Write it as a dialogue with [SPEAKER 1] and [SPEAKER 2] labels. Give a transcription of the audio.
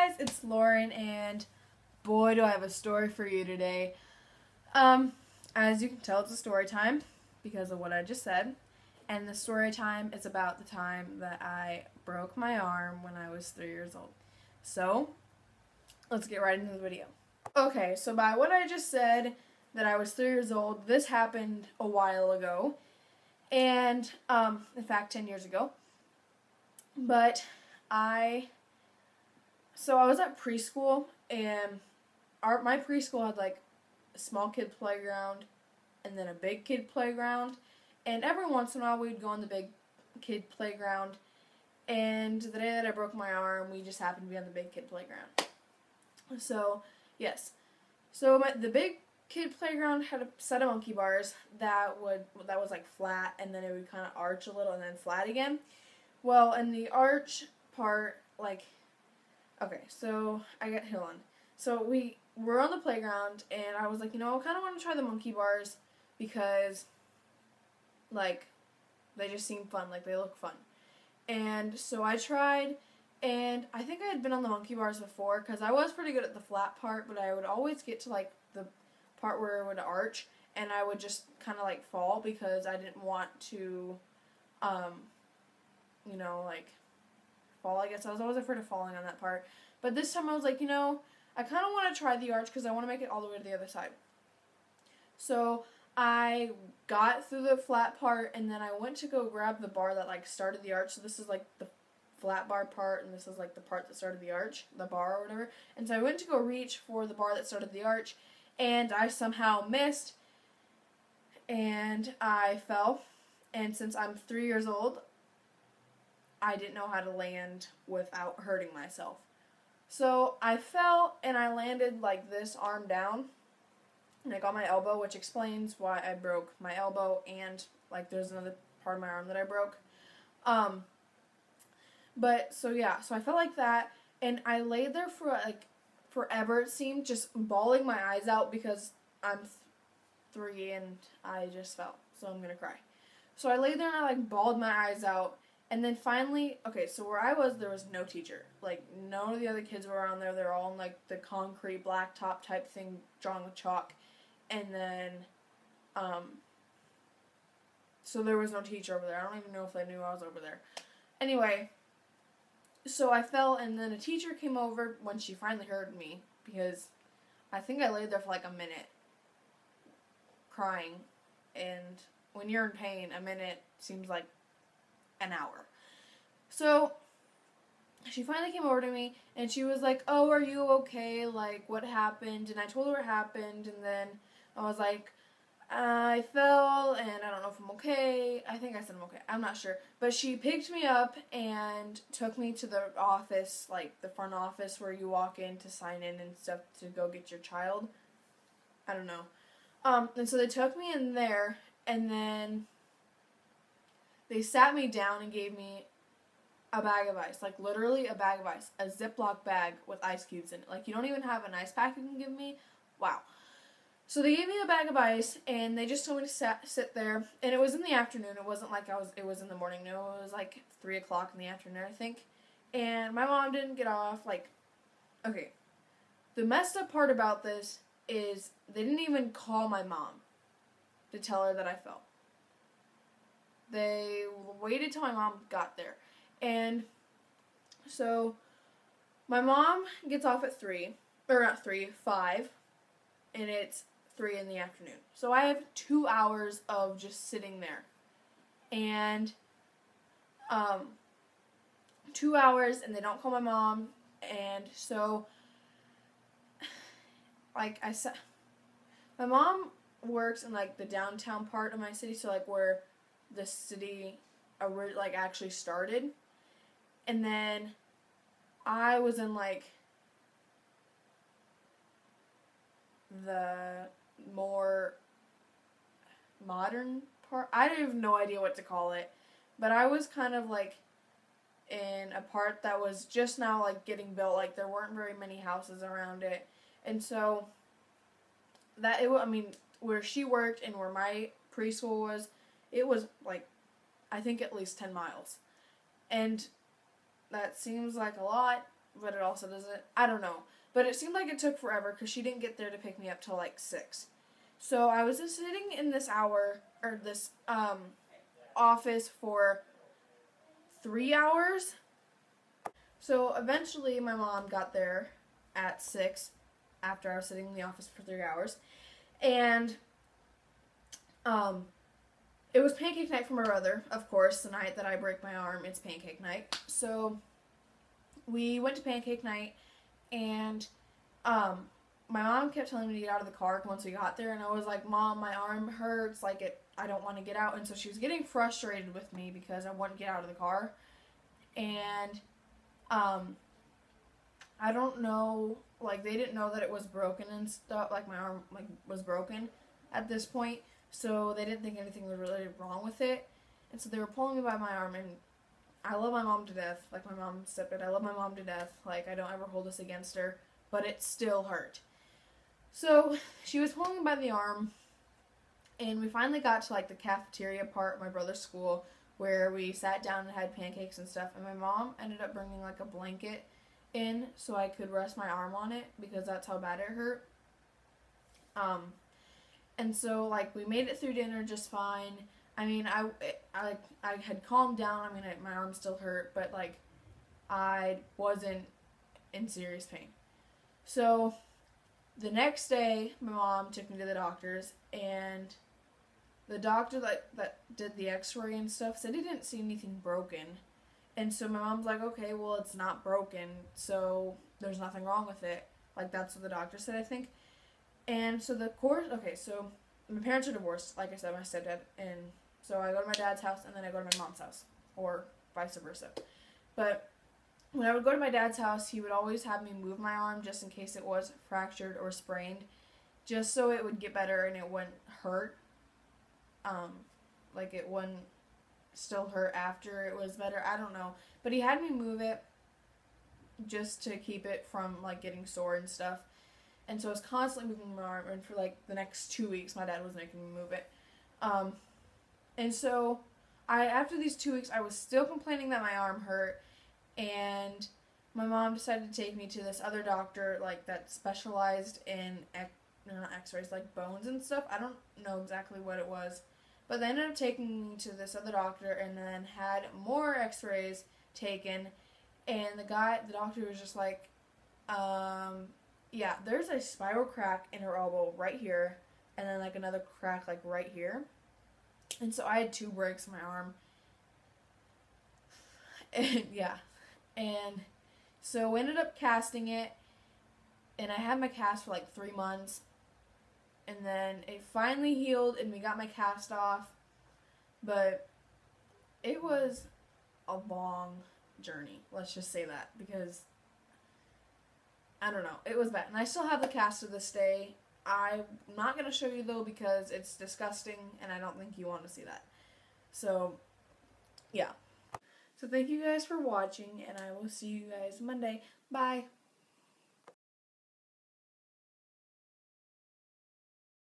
[SPEAKER 1] guys, it's Lauren, and boy do I have a story for you today. As you can tell, it's a story time because of what I just said. And the story time is about the time that I broke my arm when I was 3 years old. So, let's get right into the video. Okay, so by what I just said, that I was 3 years old, this happened a while ago. And, in fact, 10 years ago. But I was at preschool, and my preschool had like a small kid playground and then a big kid playground, and every once in a while we'd go on the big kid playground, and the day that I broke my arm, we just happened to be on the big kid playground. So, yes. So the big kid playground had a set of monkey bars that was like flat, and then it would kind of arch a little and then flat again. Well, in the arch part, okay, so hold on. So we were on the playground, and I was like, I kind of want to try the monkey bars because, they just seem fun, they look fun. And so I tried, and I think I had been on the monkey bars before because I was pretty good at the flat part, but I would always get to, the part where it would arch, and I would just kind of, fall because I didn't want to, fall, I guess. I was always afraid of falling on that part. But this time I was like, I kind of want to try the arch because I want to make it all the way to the other side. So I got through the flat part, and then I went to go grab the bar that, started the arch. So this is, the flat bar part, and this is, the part that started the arch, the bar or whatever. And so I went to go reach for the bar that started the arch, and I somehow missed, and I fell. And since I'm 3 years old, I didn't know how to land without hurting myself. So I fell, and I landed like this, arm down, and I got my elbow, which explains why I broke my elbow, and there's another part of my arm that I broke. So I felt like that, and I laid there for forever, it seemed, just bawling my eyes out because I'm 3 and I just fell, so I'm gonna cry. So I laid there and I bawled my eyes out. And then finally, okay, so where I was, there was no teacher. None of the other kids were around there. They were all in, the concrete blacktop type thing drawn with chalk. And then, so there was no teacher over there. I don't even know if they knew I was over there. Anyway, so I fell, and then a teacher came over when she finally heard me, because I think I laid there for a minute, crying. And when you're in pain, a minute seems like an hour. So she finally came over to me, and she was like, "Oh, are you okay? What happened?" And I told her what happened, and then I was like, "I fell, and I don't know if I'm okay." I think I said I'm okay. I'm not sure. But she picked me up and took me to the office, the front office where you walk in to sign in and stuff to go get your child. I don't know. And so they took me in there, and then they sat me down and gave me a bag of ice. Literally a bag of ice. A Ziploc bag with ice cubes in it. You don't even have an ice pack you can give me? Wow. So they gave me a bag of ice, and they just told me to sit there. And it was in the afternoon. It wasn't it was in the morning. No, it was 3 o'clock in the afternoon, I think. And my mom didn't get off. Okay. The messed up part about this is they didn't even call my mom to tell her that I fell. They waited till my mom got there. And so my mom gets off at 5, and it's 3 in the afternoon. So I have 2 hours of just sitting there. And 2 hours, and they don't call my mom. And so I said, my mom works in the downtown part of my city, so where the city actually started. And then I was in the more modern part. I have no idea what to call it, but I was kind of in a part that was just now getting built. There weren't very many houses around it. And so where she worked and where my preschool was, it was I think at least 10 miles. And that seems like a lot, but it also doesn't. I don't know. But it seemed like it took forever because she didn't get there to pick me up till like 6. So I was just sitting in this office for 3 hours. So eventually my mom got there at 6 after I was sitting in the office for 3 hours. And it was pancake night for my brother, of course. The night that I break my arm, it's pancake night. So we went to pancake night, and my mom kept telling me to get out of the car once we got there, and I was like, Mom, my arm hurts, I don't want to get out. And so she was getting frustrated with me because I wouldn't get out of the car. And I don't know, they didn't know that it was broken and stuff, my arm was broken at this point, so they didn't think anything was really wrong with it. And so they were pulling me by my arm, and I love my mom to death. My mom said it, I love my mom to death. I don't ever hold this against her, but it still hurt. So she was pulling me by the arm, and we finally got to the cafeteria part of my brother's school where we sat down and had pancakes and stuff, and my mom ended up bringing a blanket in so I could rest my arm on it because that's how bad it hurt. And so we made it through dinner just fine. I mean, I had calmed down. I mean, my arm still hurt, but I wasn't in serious pain. So the next day, my mom took me to the doctor's, and the doctor that did the x-ray and stuff said he didn't see anything broken. And so my mom's like, okay, well, it's not broken, so there's nothing wrong with it. That's what the doctor said, I think. And so so my parents are divorced, like I said, my stepdad. And so I go to my dad's house, and then I go to my mom's house, or vice versa. But when I would go to my dad's house, he would always have me move my arm just in case it was fractured or sprained, just so it would get better and it wouldn't hurt. It wouldn't still hurt after it was better. I don't know. But he had me move it just to keep it from getting sore and stuff. And so I was constantly moving my arm, and for the next 2 weeks my dad was making me move it. And so after these 2 weeks I was still complaining that my arm hurt, and my mom decided to take me to this other doctor that specialized in not x-rays, bones and stuff. I don't know exactly what it was. But they ended up taking me to this other doctor, and then had more x-rays taken, and the doctor was just like, yeah, there's a spiral crack in her elbow right here, and then another crack right here. And so I had 2 breaks in my arm. And yeah. And so we ended up casting it, and I had my cast for 3 months. And then it finally healed, and we got my cast off. But it was a long journey, let's just say that, because I don't know, it was bad. And I still have the cast to this day. I'm not going to show you, though, because it's disgusting, and I don't think you want to see that. So, yeah. So thank you guys for watching, and I will see you guys Monday. Bye.